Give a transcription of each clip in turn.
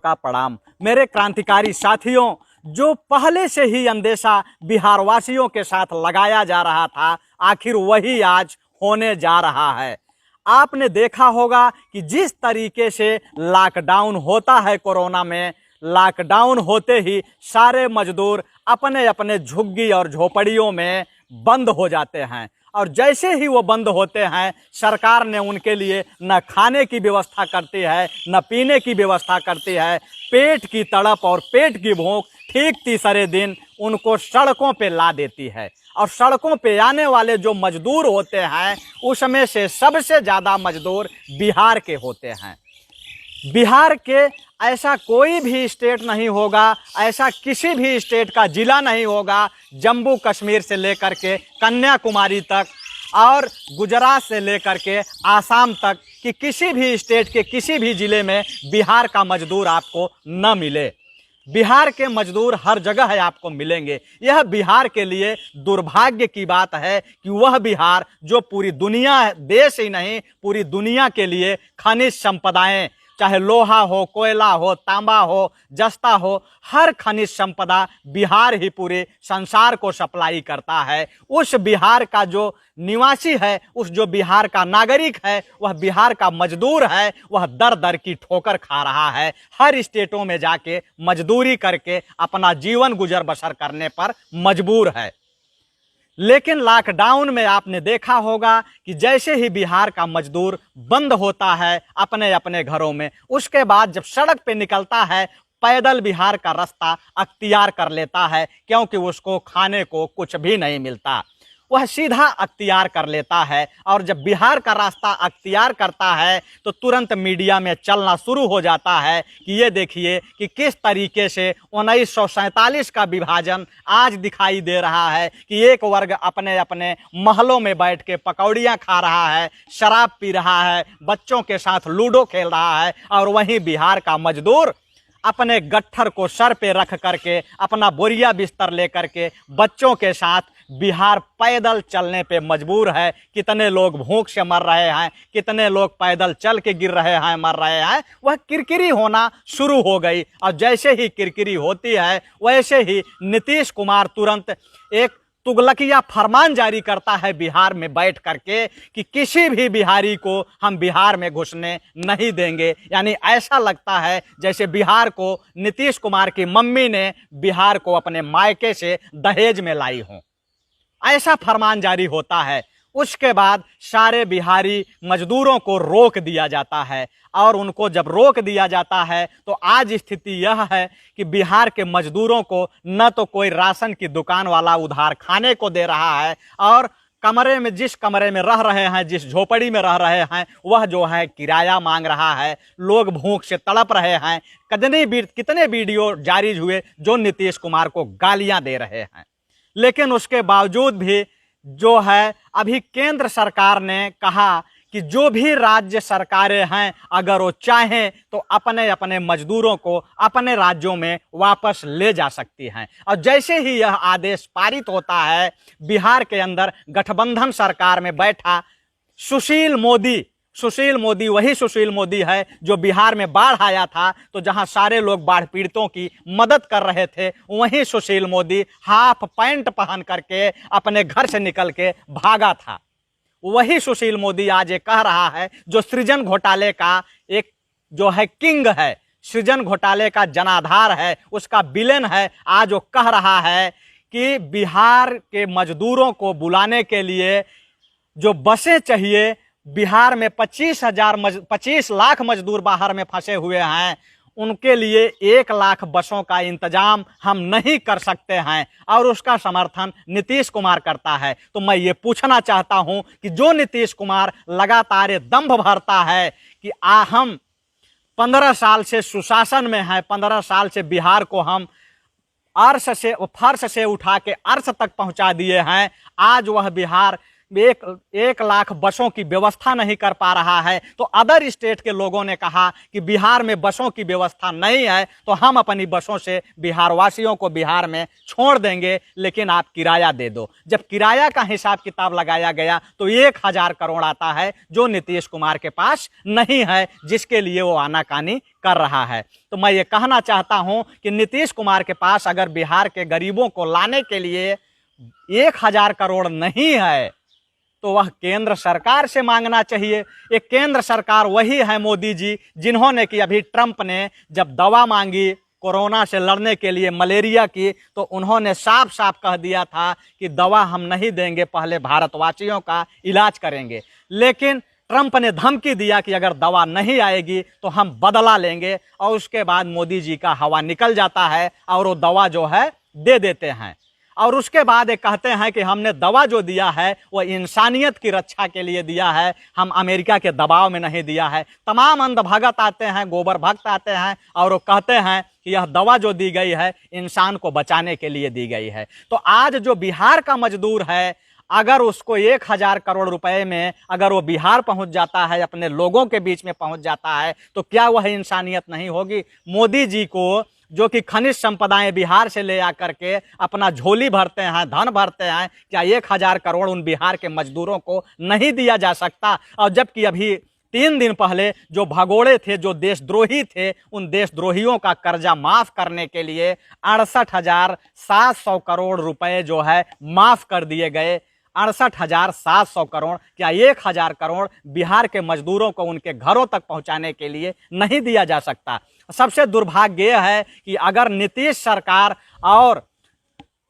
का प्रणाम। मेरे क्रांतिकारी साथियों, जो पहले से ही अंदेशा बिहार वासियों के साथ लगाया जा रहा था, आखिर वही आज होने जा रहा है। आपने देखा होगा कि जिस तरीके से लॉकडाउन होता है कोरोना में, लॉकडाउन होते ही सारे मजदूर अपने अपने झुग्गी और झोपड़ियों में बंद हो जाते हैं, और जैसे ही वो बंद होते हैं, सरकार ने उनके लिए न खाने की व्यवस्था करती है, न पीने की व्यवस्था करती है। पेट की तड़प और पेट की भूख ठीक तीसरे दिन उनको सड़कों पे ला देती है, और सड़कों पे आने वाले जो मजदूर होते हैं, उसमें से सबसे ज़्यादा मजदूर बिहार के होते हैं। बिहार के ऐसा कोई भी स्टेट नहीं होगा, ऐसा किसी भी स्टेट का ज़िला नहीं होगा, जम्मू कश्मीर से लेकर के कन्याकुमारी तक और गुजरात से लेकर के आसाम तक, कि किसी भी स्टेट के किसी भी ज़िले में बिहार का मजदूर आपको न मिले। बिहार के मजदूर हर जगह है आपको मिलेंगे। यह बिहार के लिए दुर्भाग्य की बात है कि वह बिहार जो पूरी दुनिया, देश ही नहीं पूरी दुनिया के लिए खनिज संपदाएं, चाहे लोहा हो, कोयला हो, तांबा हो, जस्ता हो, हर खनिज संपदा बिहार ही पूरे संसार को सप्लाई करता है। उस बिहार का जो निवासी है, उस जो बिहार का नागरिक है, वह बिहार का मजदूर है, वह दर दर की ठोकर खा रहा है। हर स्टेटों में जाके मजदूरी करके अपना जीवन गुजर बसर करने पर मजबूर है। लेकिन लॉकडाउन में आपने देखा होगा कि जैसे ही बिहार का मजदूर बंद होता है अपने अपने घरों में, उसके बाद जब सड़क पे निकलता है, पैदल बिहार का रास्ता अख्तियार कर लेता है, क्योंकि उसको खाने को कुछ भी नहीं मिलता, वह सीधा अख्तियार कर लेता है। और जब बिहार का रास्ता अख्तियार करता है तो तुरंत मीडिया में चलना शुरू हो जाता है कि ये देखिए कि किस तरीके से 1947 का विभाजन आज दिखाई दे रहा है, कि एक वर्ग अपने अपने महलों में बैठ के पकौड़ियाँ खा रहा है, शराब पी रहा है, बच्चों के साथ लूडो खेल रहा है, और वहीं बिहार का मजदूर अपने गट्ठर को सर पे रख करके, अपना बोरिया बिस्तर लेकर के बच्चों के साथ बिहार पैदल चलने पे मजबूर है। कितने लोग भूख से मर रहे हैं, कितने लोग पैदल चल के गिर रहे हैं, मर रहे हैं। वह किरकिरी होना शुरू हो गई, और जैसे ही किरकिरी होती है, वैसे ही नीतीश कुमार तुरंत एक तुगलकिया फरमान जारी करता है बिहार में बैठ करके कि किसी भी बिहारी को हम बिहार में घुसने नहीं देंगे। यानी ऐसा लगता है जैसे बिहार को नीतीश कुमार की मम्मी ने बिहार को अपने मायके से दहेज में लाई हो, ऐसा फरमान जारी होता है। उसके बाद सारे बिहारी मजदूरों को रोक दिया जाता है, और उनको जब रोक दिया जाता है तो आज स्थिति यह है कि बिहार के मजदूरों को न तो कोई राशन की दुकान वाला उधार खाने को दे रहा है, और कमरे में, जिस कमरे में रह रहे हैं, जिस झोपड़ी में रह रहे हैं, वह जो है किराया मांग रहा है। लोग भूख से तड़प रहे हैं। कितने वीडियो जारी हुए जो नीतीश कुमार को गालियां दे रहे हैं। लेकिन उसके बावजूद भी जो है, अभी केंद्र सरकार ने कहा कि जो भी राज्य सरकारें हैं, अगर वो चाहें तो अपने अपने मजदूरों को अपने राज्यों में वापस ले जा सकती हैं। और जैसे ही यह आदेश पारित होता है, बिहार के अंदर गठबंधन सरकार में बैठा सुशील मोदी वही सुशील मोदी है जो बिहार में बाढ़ आया था, तो जहां सारे लोग बाढ़ पीड़ितों की मदद कर रहे थे, वही सुशील मोदी हाफ पैंट पहन करके अपने घर से निकल के भागा था। वही सुशील मोदी आज ये कह रहा है, जो सृजन घोटाले का एक जो है किंग है, सृजन घोटाले का जनाधार है, उसका विलेन है, आज वो कह रहा है कि बिहार के मजदूरों को बुलाने के लिए जो बसें चाहिए, बिहार में 25 लाख मजदूर बाहर में फंसे हुए हैं, उनके लिए 1 लाख बसों का इंतजाम हम नहीं कर सकते हैं, और उसका समर्थन नीतीश कुमार करता है। तो मैं ये पूछना चाहता हूं कि जो नीतीश कुमार लगातार ये दंभ भरता है कि हम 15 साल से सुशासन में हैं, 15 साल से बिहार को हम फर्श से उठा के अर्श तक पहुंचा दिए हैं, आज वह बिहार एक लाख बसों की व्यवस्था नहीं कर पा रहा है, तो अदर स्टेट के लोगों ने कहा कि बिहार में बसों की व्यवस्था नहीं है तो हम अपनी बसों से बिहार वासियों को बिहार में छोड़ देंगे, लेकिन आप किराया दे दो। जब किराया का हिसाब किताब लगाया गया तो 1000 करोड़ आता है, जो नीतीश कुमार के पास नहीं है, जिसके लिए वो आनाकानी कर रहा है। तो मैं ये कहना चाहता हूं कि नीतीश कुमार के पास अगर बिहार के गरीबों को लाने के लिए 1000 करोड़ नहीं है तो वह केंद्र सरकार से मांगना चाहिए। एक केंद्र सरकार वही है मोदी जी, जिन्होंने कि अभी ट्रंप ने जब दवा मांगी कोरोना से लड़ने के लिए, मलेरिया की, तो उन्होंने साफ साफ कह दिया था कि दवा हम नहीं देंगे, पहले भारतवासियों का इलाज करेंगे। लेकिन ट्रंप ने धमकी दिया कि अगर दवा नहीं आएगी तो हम बदला लेंगे, और उसके बाद मोदी जी का हवा निकल जाता है और वो दवा जो है दे देते हैं। और उसके बाद एक कहते हैं कि हमने दवा जो दिया है वो इंसानियत की रक्षा के लिए दिया है, हम अमेरिका के दबाव में नहीं दिया है। तमाम अंधभगत आते हैं, गोबर भक्त आते हैं और वो कहते हैं कि यह दवा जो दी गई है इंसान को बचाने के लिए दी गई है। तो आज जो बिहार का मजदूर है, अगर उसको 1000 करोड़ रुपए में अगर वो बिहार पहुंच जाता है, अपने लोगों के बीच में पहुंच जाता है, तो क्या वह इंसानियत नहीं होगी? मोदी जी को जो कि खनिज संपदाएं बिहार से ले आकर के अपना झोली भरते हैं, धन भरते हैं, क्या 1000 करोड़ उन बिहार के मजदूरों को नहीं दिया जा सकता? और जबकि अभी 3 दिन पहले जो भगोड़े थे, जो देशद्रोही थे, उन देशद्रोहियों का कर्जा माफ करने के लिए 68,700 करोड़ रुपए जो है माफ कर दिए गए। 68,700 करोड़, क्या 1000 करोड़ बिहार के मजदूरों को उनके घरों तक पहुंचाने के लिए नहीं दिया जा सकता? सबसे दुर्भाग्य यह है कि अगर नीतीश सरकार और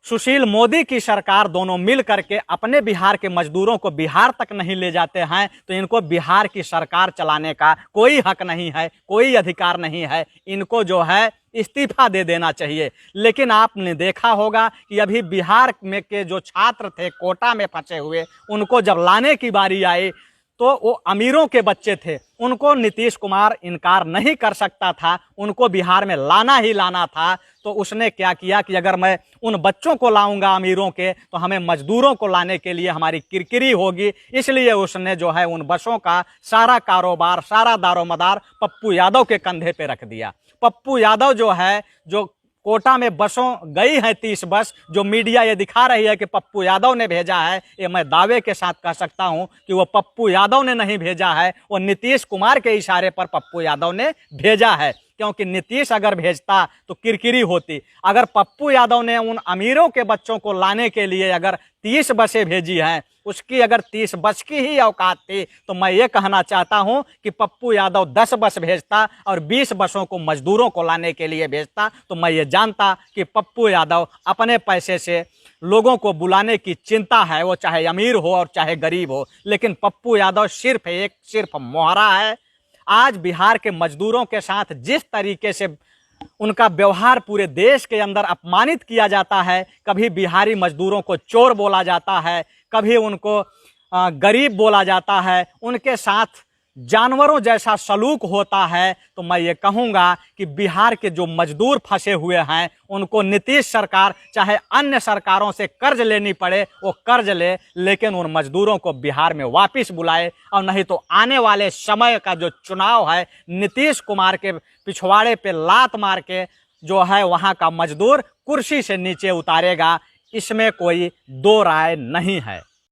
सुशील मोदी की सरकार दोनों मिल करके अपने बिहार के मजदूरों को बिहार तक नहीं ले जाते हैं तो इनको बिहार की सरकार चलाने का कोई हक नहीं है, कोई अधिकार नहीं है। इनको जो है इस्तीफा दे देना चाहिए। लेकिन आपने देखा होगा कि अभी बिहार में के जो छात्र थे कोटा में फंसे हुए, उनको जब लाने की बारी आई तो वो अमीरों के बच्चे थे, उनको नीतीश कुमार इनकार नहीं कर सकता था, उनको बिहार में लाना ही लाना था। तो उसने क्या किया कि अगर मैं उन बच्चों को लाऊंगा अमीरों के, तो हमें मजदूरों को लाने के लिए हमारी किरकिरी होगी। इसलिए उसने जो है उन बसों का सारा कारोबार, सारा दारोमदार पप्पू यादव के कंधे पे रख दिया। पप्पू यादव जो है, जो कोटा में बसों गई है 30 बस, जो मीडिया ये दिखा रही है कि पप्पू यादव ने भेजा है, ये मैं दावे के साथ कह सकता हूं कि वो पप्पू यादव ने नहीं भेजा है, वो नीतीश कुमार के इशारे पर पप्पू यादव ने भेजा है। क्योंकि नीतीश अगर भेजता तो किरकिरी होती। अगर पप्पू यादव ने उन अमीरों के बच्चों को लाने के लिए अगर 30 बसें भेजी हैं, उसकी अगर 30 बस की ही औकात थी, तो मैं ये कहना चाहता हूं कि पप्पू यादव 10 बस भेजता और 20 बसों को मजदूरों को लाने के लिए भेजता, तो मैं ये जानता कि पप्पू यादव अपने पैसे से लोगों को बुलाने की चिंता है, वो चाहे अमीर हो और चाहे गरीब हो। लेकिन पप्पू यादव सिर्फ मोहरा है। आज बिहार के मजदूरों के साथ जिस तरीके से उनका व्यवहार पूरे देश के अंदर अपमानित किया जाता है, कभी बिहारी मजदूरों को चोर बोला जाता है, कभी उनको गरीब बोला जाता है, उनके साथ जानवरों जैसा सलूक होता है, तो मैं ये कहूँगा कि बिहार के जो मजदूर फंसे हुए हैं उनको नीतीश सरकार चाहे अन्य सरकारों से कर्ज लेनी पड़े वो कर्ज ले, लेकिन उन मजदूरों को बिहार में वापस बुलाए। और नहीं तो आने वाले समय का जो चुनाव है, नीतीश कुमार के पिछवाड़े पे लात मार के जो है वहाँ का मजदूर कुर्सी से नीचे उतारेगा, इसमें कोई दो राय नहीं है।